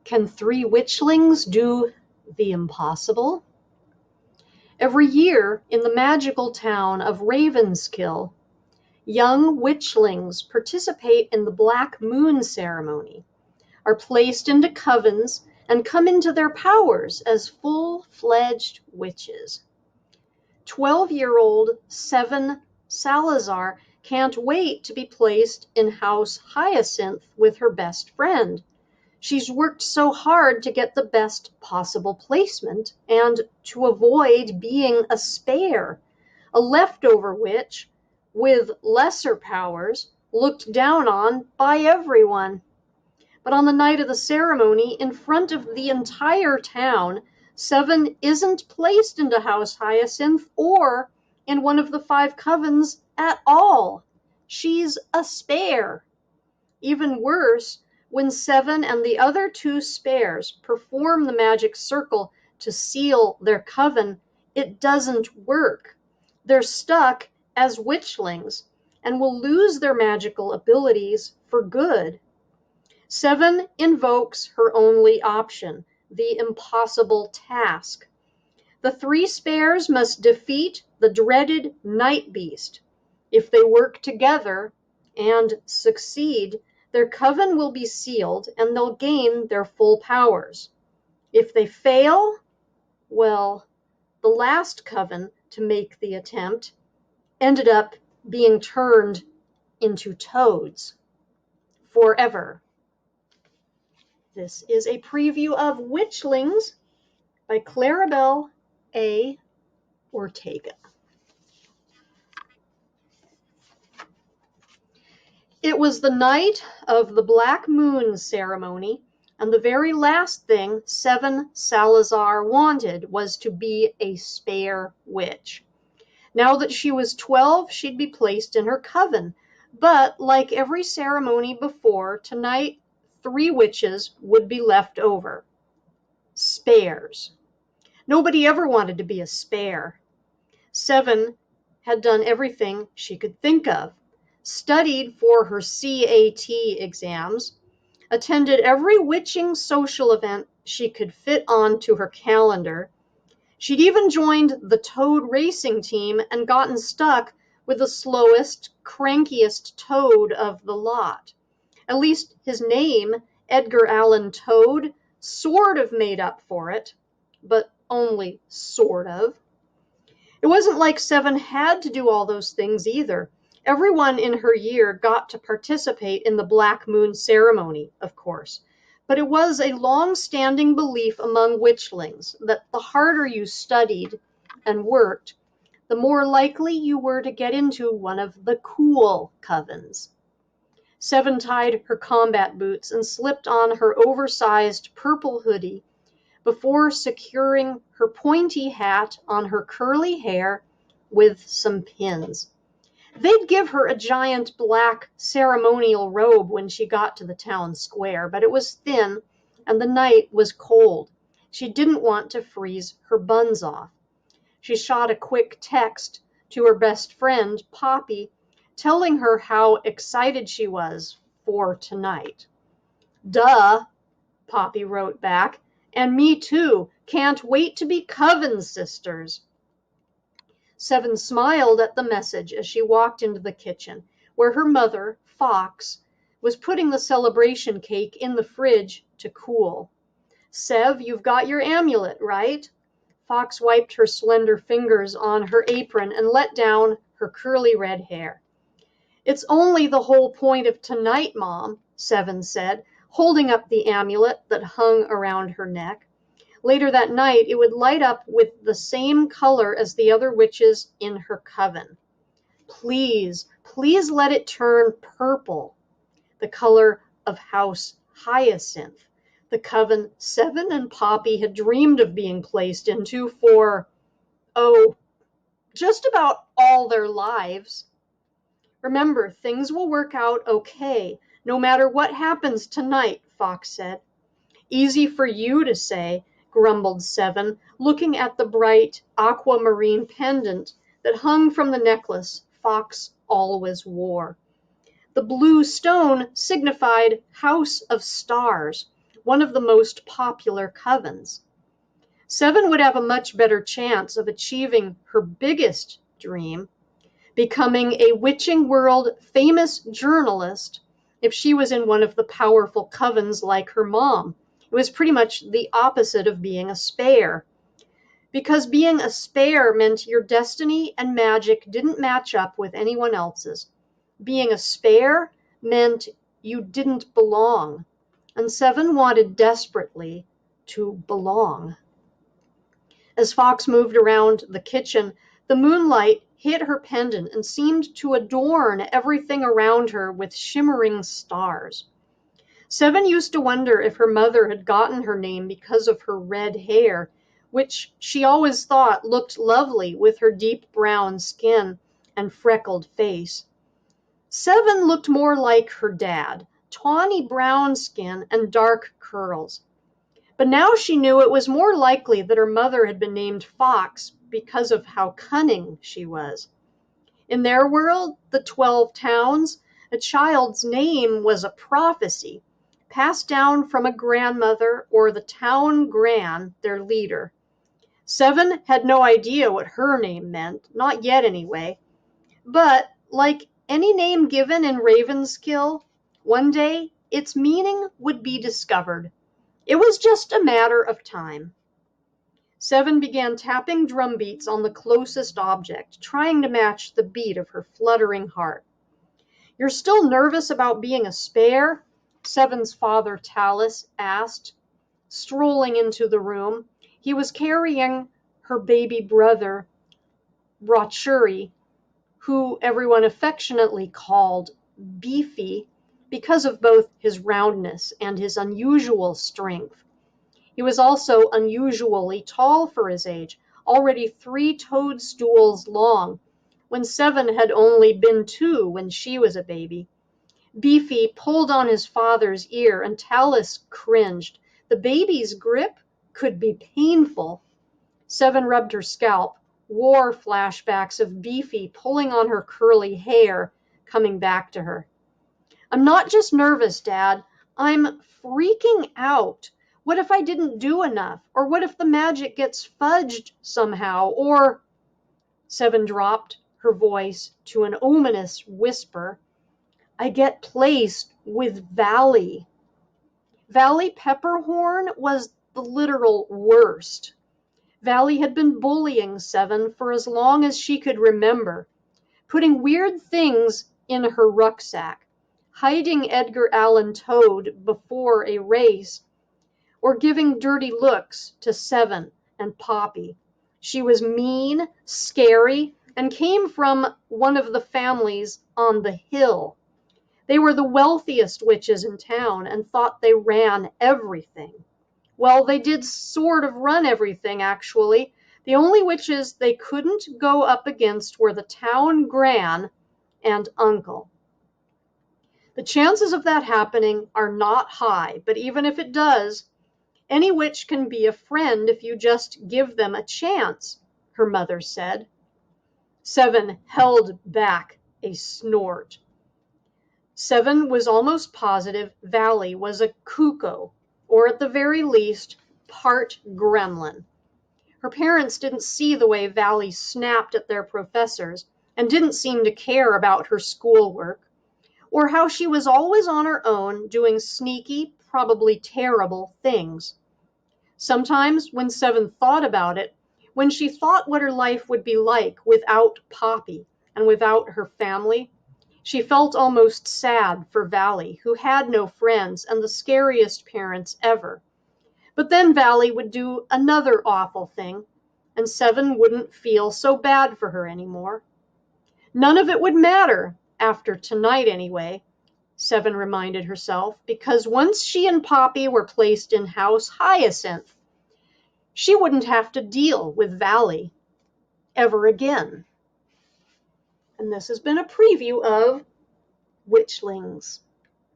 Can 3 witchlings do the impossible? Every year in the magical town of Ravenskill, young witchlings participate in the Black Moon ceremony, are placed into covens, and come into their powers as full-fledged witches. 12-year-old Seven Salazar can't wait to be placed in House Hyacinth with her best friend. She's worked so hard to get the best possible placement and to avoid being a spare, a leftover witch with lesser powers, looked down on by everyone. But on the night of the ceremony, in front of the entire town, Seven isn't placed into House Hyacinth or in one of the 5 covens at all. She's a spare. Even worse, when Seven and the other 2 spares perform the magic circle to seal their coven, it doesn't work. They're stuck as witchlings and will lose their magical abilities for good. Seven invokes her only option, the impossible task. The 3 spares must defeat the dreaded night beast. If they work together and succeed, their coven will be sealed and they'll gain their full powers. If they fail, well, the last coven to make the attempt ended up being turned into toads forever. This is a preview of Witchlings by Claribel A. Ortega. It was the night of the Black Moon ceremony, and the very last thing Seven Salazar wanted was to be a spare witch. Now that she was 12, she'd be placed in her coven, but like every ceremony before, tonight 3 witches would be left over. Spares. Nobody ever wanted to be a spare. Seven had done everything she could think of, studied for her CAT exams, attended every witching social event she could fit onto her calendar. She'd even joined the toad racing team and gotten stuck with the slowest, crankiest toad of the lot. At least his name, Edgar Allan Toad, sort of made up for it, but only sort of. It wasn't like Seven had to do all those things either. Everyone in her year got to participate in the Black Moon ceremony, of course, but it was a long-standing belief among witchlings that the harder you studied and worked, the more likely you were to get into one of the cool covens. Seven tied her combat boots and slipped on her oversized purple hoodie before securing her pointy hat on her curly hair with some pins. They'd give her a giant black ceremonial robe when she got to the town square, but it was thin and the night was cold. She didn't want to freeze her buns off. She shot a quick text to her best friend, Poppy, telling her how excited she was for tonight. "Duh," Poppy wrote back, "and me too. Can't wait to be coven sisters." Seven smiled at the message as she walked into the kitchen, where her mother, Fox, was putting the celebration cake in the fridge to cool. "Sev, you've got your amulet, right?" Fox wiped her slender fingers on her apron and let down her curly red hair. "It's only the whole point of tonight, Mom," Seven said, holding up the amulet that hung around her neck. Later that night, it would light up with the same color as the other witches in her coven. Please, please let it turn purple, the color of House Hyacinth, the coven Seven and Poppy had dreamed of being placed into for, just about all their lives. "Remember, things will work out okay, no matter what happens tonight," Fox said. "Easy for you to say," grumbled Seven, looking at the bright aquamarine pendant that hung from the necklace Fox always wore. The blue stone signified House of Stars, one of the most popular covens. Seven would have a much better chance of achieving her biggest dream, becoming a witching world famous journalist, if she was in one of the powerful covens like her mom. It was pretty much the opposite of being a spare. Because being a spare meant your destiny and magic didn't match up with anyone else's. Being a spare meant you didn't belong. And Seven wanted desperately to belong. As Fox moved around the kitchen, the moonlight hit her pendant and seemed to adorn everything around her with shimmering stars. Seven used to wonder if her mother had gotten her name because of her red hair, which she always thought looked lovely with her deep brown skin and freckled face. Seven looked more like her dad, tawny brown skin and dark curls. But now she knew it was more likely that her mother had been named Fox because of how cunning she was. In their world, the 12 Towns, a child's name was a prophecy, passed down from a grandmother or the town gran, their leader. Seven had no idea what her name meant, not yet anyway. But, like any name given in Ravenskill, one day its meaning would be discovered. It was just a matter of time. Seven began tapping drum beats on the closest object, trying to match the beat of her fluttering heart. "You're still nervous about being a spare?" Seven's father, Talus, asked, strolling into the room. He was carrying her baby brother, Brachuri, who everyone affectionately called Beefy because of both his roundness and his unusual strength. He was also unusually tall for his age, already 3 toadstools long, when Seven had only been 2 when she was a baby. Beefy pulled on his father's ear, and Talus cringed. The baby's grip could be painful. Seven rubbed her scalp, war flashbacks of Beefy pulling on her curly hair coming back to her. "I'm not just nervous, Dad. I'm freaking out. What if I didn't do enough? Or what if the magic gets fudged somehow? Or—" Seven dropped her voice to an ominous whisper. "I get placed with Valley." Valley Pepperhorn was the literal worst. Valley had been bullying Seven for as long as she could remember, putting weird things in her rucksack, hiding Edgar Allan Toad before a race, or giving dirty looks to Seven and Poppy. She was mean, scary, and came from one of the families on the hill. They were the wealthiest witches in town and thought they ran everything. Well, they did sort of run everything, actually. The only witches they couldn't go up against were the town gran and uncle. The chances of that happening are not high, but even if it does, any witch can be a friend if you just give them a chance, her mother said. Seven held back a snort. Seven was almost positive Valley was a cuckoo, or at the very least, part gremlin. Her parents didn't see the way Valley snapped at their professors and didn't seem to care about her schoolwork, or how she was always on her own doing sneaky, probably terrible things. Sometimes, when Seven thought about it, when she thought what her life would be like without Poppy and without her family, she felt almost sad for Valley, who had no friends and the scariest parents ever. But then Valley would do another awful thing, and Seven wouldn't feel so bad for her anymore. None of it would matter, after tonight anyway, Seven reminded herself, because once she and Poppy were placed in House Hyacinth, she wouldn't have to deal with Valley ever again. And this has been a preview of Witchlings.